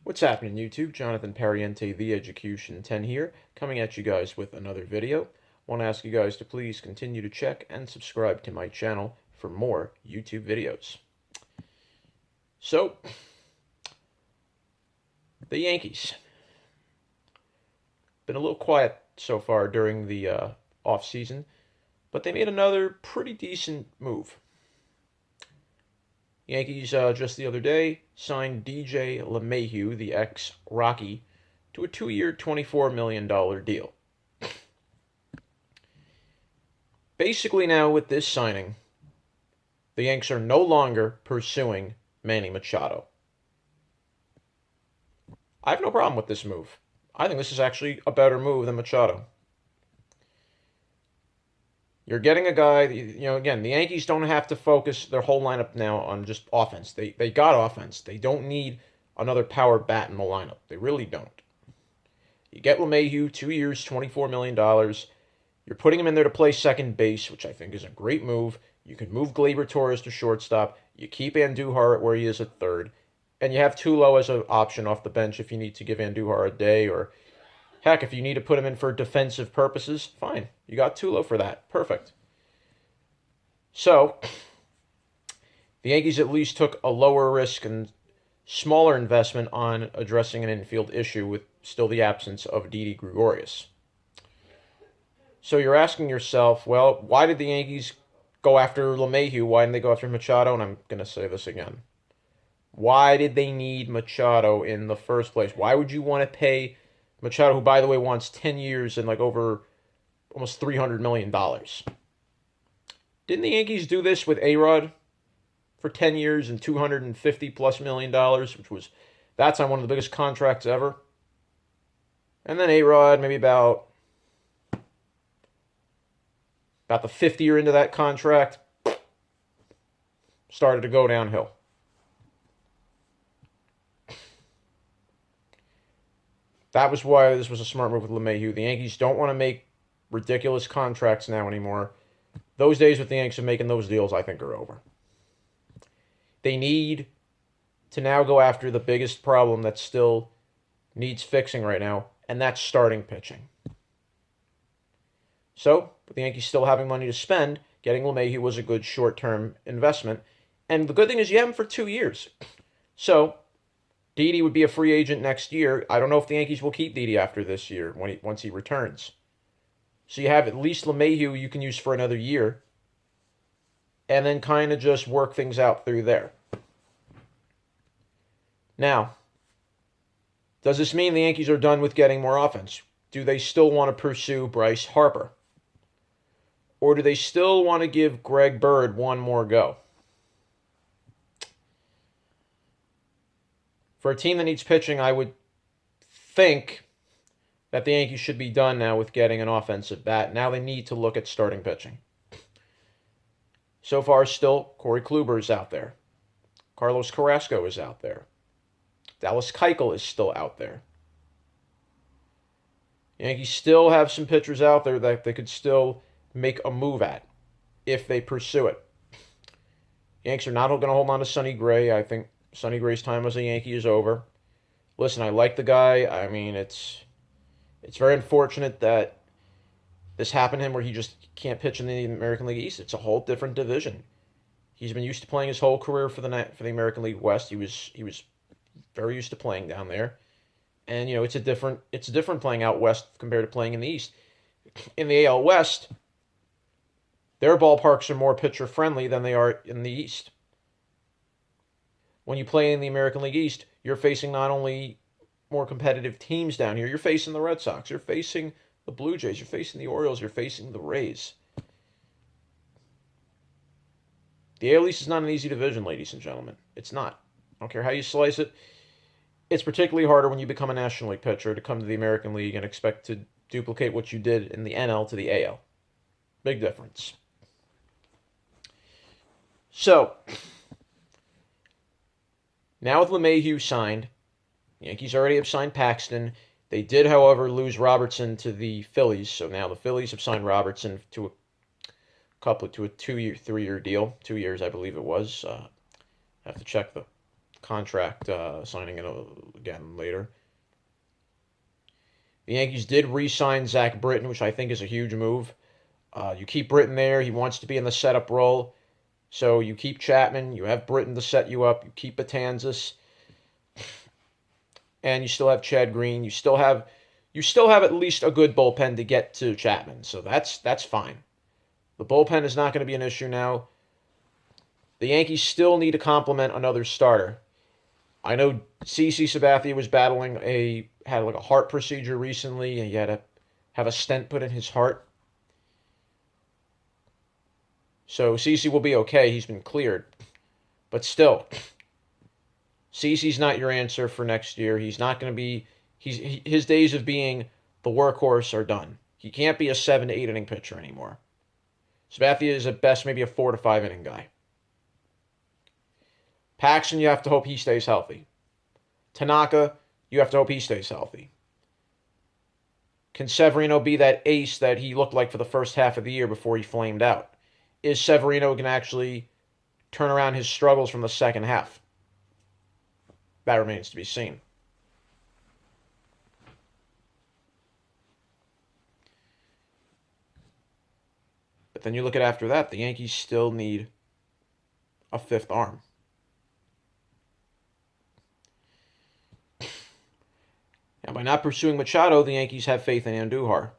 What's happening, YouTube? Jonathan Pariente, The Education 10 here, coming at you guys with another video. Want to ask you guys to please continue to check and subscribe to my channel for more YouTube videos. So, the Yankees. Been a little quiet so far during the off-season, but they made another pretty decent move. Yankees, just the other day, signed DJ LaMahieu, the ex-Rocky, to a 2-year, $24 million deal. Basically now, with this signing, the Yanks are no longer pursuing Manny Machado. I have no problem with this move. I think this is actually a better move than Machado. You're getting a guy, again, the Yankees don't have to focus their whole lineup now on just offense. They got offense. They don't need another power bat in the lineup. They really don't. You get LaMahieu, 2 years, $24 million. You're putting him in there to play second base, which I think is a great move. You can move Gleyber Torres to shortstop. You keep Andujar where he is at third. And you have Tulo as an option off the bench if you need to give Andujar a day, or heck, if you need to put him in for defensive purposes, fine. You got Tulo for that. Perfect. So, the Yankees at least took a lower risk and smaller investment on addressing an infield issue with still the absence of Didi Gregorius. So you're asking yourself, well, why did the Yankees go after LaMahieu? Why didn't they go after Machado? And I'm going to say this again. Why did they need Machado in the first place? Why would you want to pay Machado, who, by the way, wants 10 years and like over almost $300 million? Didn't the Yankees do this with A-Rod for 10 years and $250+ million, that's on one of the biggest contracts ever? And then A-Rod, maybe about the 50th year into that contract, started to go downhill. That was why this was a smart move with LaMahieu. The Yankees don't want to make ridiculous contracts now anymore. Those days with the Yankees of making those deals, I think, are over. They need to now go after the biggest problem that still needs fixing right now, and that's starting pitching. So, with the Yankees still having money to spend, getting LaMahieu was a good short-term investment. And the good thing is you have him for 2 years. So, Didi would be a free agent next year. I don't know if the Yankees will keep Didi after this year once he returns. So you have at least LaMahieu you can use for another year, and then kind of just work things out through there. Now, does this mean the Yankees are done with getting more offense? Do they still want to pursue Bryce Harper? Or do they still want to give Greg Bird one more go? For a team that needs pitching, I would think that the Yankees should be done now with getting an offensive bat. Now they need to look at starting pitching. So far, still, Corey Kluber is out there. Carlos Carrasco is out there. Dallas Keuchel is still out there. The Yankees still have some pitchers out there that they could still make a move at if they pursue it. The Yankees are not going to hold on to Sonny Gray. I think Sonny Gray's time as a Yankee is over. Listen, I like the guy. I mean, it's very unfortunate that this happened to him where he just can't pitch in the American League East. It's a whole different division. He's been used to playing his whole career for the American League West. He was very used to playing down there. And it's different playing out west compared to playing in the East. In the AL West, their ballparks are more pitcher friendly than they are in the East. When you play in the American League East, you're facing not only more competitive teams down here, you're facing the Red Sox, you're facing the Blue Jays, you're facing the Orioles, you're facing the Rays. The AL East is not an easy division, ladies and gentlemen. It's not. I don't care how you slice it. It's particularly harder when you become a National League pitcher to come to the American League and expect to duplicate what you did in the NL to the AL. Big difference. So, now with LaMahieu signed, the Yankees already have signed Paxton. They did, however, lose Robertson to the Phillies, so now the Phillies have signed Robertson to a 2-year, 3-year deal. 2 years, I believe it was. I have to check the contract signing it again later. The Yankees did re-sign Zach Britton, which I think is a huge move. You keep Britton there. He wants to be in the setup role. So you keep Chapman. You have Britton to set you up. You keep Betanzas. And you still have Chad Green. You still have at least a good bullpen to get to Chapman. So that's fine. The bullpen is not going to be an issue now. The Yankees still need to complement another starter. I know CC Sabathia was had like a heart procedure recently, and he had to have a stent put in his heart. So CC will be okay. He's been cleared. But still, CC's not your answer for next year. He's not going to be. His days of being the workhorse are done. He can't be a 7 to 8 inning pitcher anymore. Sabathia is at best maybe a 4 to 5 inning guy. Paxton, you have to hope he stays healthy. Tanaka, you have to hope he stays healthy. Can Severino be that ace that he looked like for the first half of the year before he flamed out? Is Severino going to actually turn around his struggles from the second half? That remains to be seen. But then you look at after that, the Yankees still need a fifth arm. Now, by not pursuing Machado, the Yankees have faith in Andujar.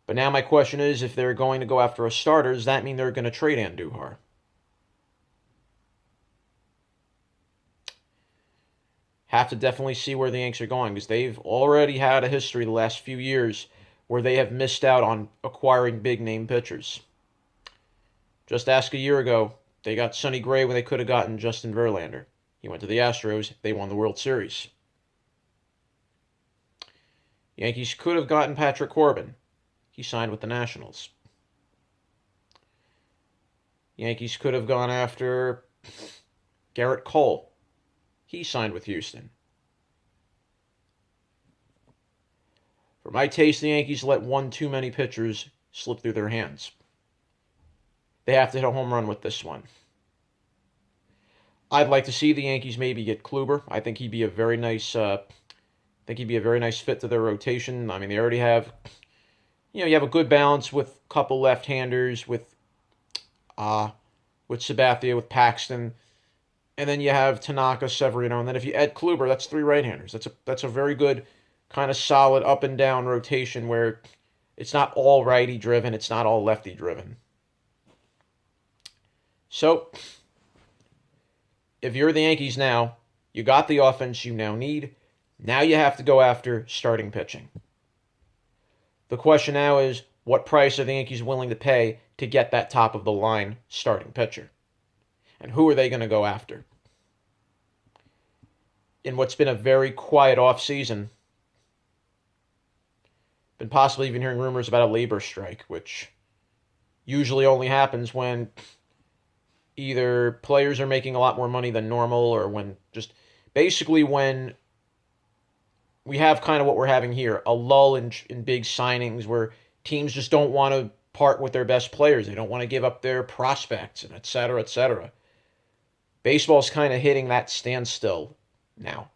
But now my question is, if they're going to go after a starter, does that mean they're going to trade Andujar? Have to definitely see where the Yanks are going, because they've already had a history the last few years where they have missed out on acquiring big-name pitchers. Just ask a year ago, they got Sonny Gray when they could have gotten Justin Verlander. He went to the Astros, they won the World Series. Yankees could have gotten Patrick Corbin. He signed with the Nationals. Yankees could have gone after Garrett Cole. He signed with Houston. For my taste, the Yankees let one too many pitchers slip through their hands. They have to hit a home run with this one. I'd like to see the Yankees maybe get Kluber. I think he'd be a very nice fit to their rotation. I mean, they already have, you have a good balance with a couple left-handers, with Sabathia, with Paxton, and then you have Tanaka, Severino, and then if you add Kluber, that's 3 right-handers. That's a very good kind of solid up and down rotation where it's not all righty-driven, it's not all lefty-driven. So, if you're the Yankees now, you got the offense you now need. Now you have to go after starting pitching. The question now is, what price are the Yankees willing to pay to get that top-of-the-line starting pitcher? And who are they going to go after? In what's been a very quiet offseason, been possibly even hearing rumors about a labor strike, which usually only happens when either players are making a lot more money than normal, or when we have kind of what we're having here, a lull in big signings where teams just don't want to part with their best players. They don't want to give up their prospects, and et cetera, et cetera. Baseball's kind of hitting that standstill now.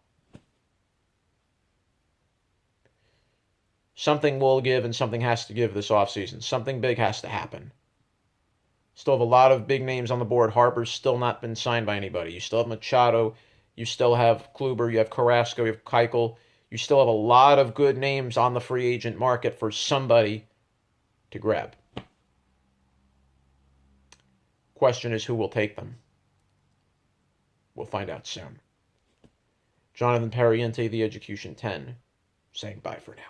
Something will give and something has to give this offseason. Something big has to happen. Still have a lot of big names on the board. Harper's still not been signed by anybody. You still have Machado. You still have Kluber. You have Carrasco. You have Keuchel. You still have a lot of good names on the free agent market for somebody to grab. Question is, who will take them? We'll find out soon. Jonathan Pariente, The Education 10, saying bye for now.